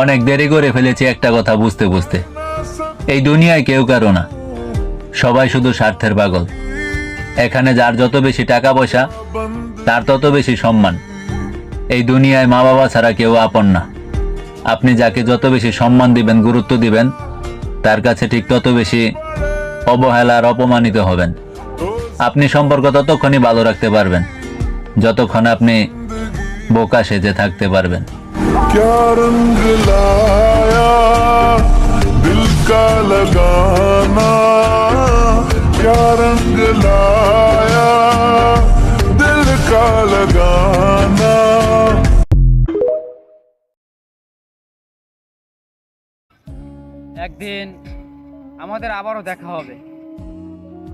অনেক দেরি করে ফেলেছি একটা কথা বুঝতে বুঝতে। এই দুনিয়ায় কেউ কারো না, সবাই শুধু স্বার্থের পাগল। এখানে যার যত বেশি টাকা পয়সা তার তত বেশি সম্মান। এই দুনিয়ায় মা বাবা ছাড়া কেউ আপন না। আপনি যাকে যত বেশি সম্মান দিবেন, গুরুত্ব দিবেন, তার কাছে ঠিক তত বেশি অবহেলা আর অপমানিত হবেন। আপনি সম্পর্ক ততক্ষণই ভালো রাখতে পারবেন যতক্ষণ আপনি বোকা সেজে থাকতে পারবেন। क्या रंग लाया दिल का लगाना, क्या रंग लाया दिल का लगाना। একদিন আমাদের আবারও দেখা হবে।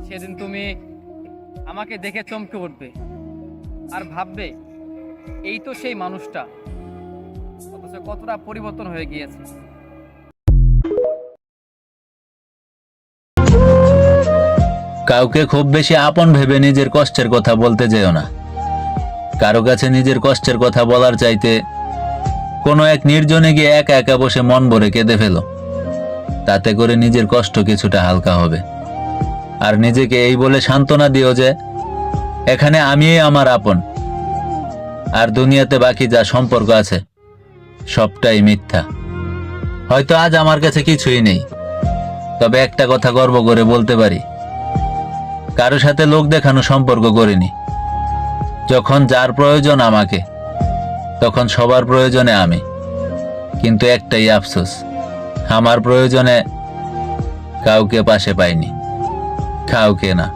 সেদিন তুমি আমাকে দেখে চমকে উঠবে আর ভাববে এই তো সেই মানুষটা, অথচ কতটা পরিবর্তন হয়ে গিয়েছে। কাউকে খুব বেশি আপন ভেবে নিজের কষ্টের কথা বলতে যেও না। কারো কাছে নিজের কষ্টের কথা বলার চাইতে কোনো এক নির্জনে গিয়ে একা একা বসে মন ভরে কেঁদে ফেলো। তাতে করে নিজের কষ্ট কিছুটা হালকা হবে। আর নিজেকে এই বলে সান্ত্বনা দিও যে এখানে আমিই আমার আপন, আর দুনিয়াতে বাকি যা সম্পর্ক আছে সবটাই মিথ্যা। হয়তো আজ আমার কাছে কিছুই নেই, তবে একটা কথা গর্ব করে বলতে পারি, কারো সাথে লোক দেখানো সম্পর্ক করিনি। যখন যার প্রয়োজন আমাকে, তখন সবার প্রয়োজনে আমি। কিন্তু একটাই আফসোস, আমার প্রয়োজনে কাউকে পাশে পাইনি, কাউকে না।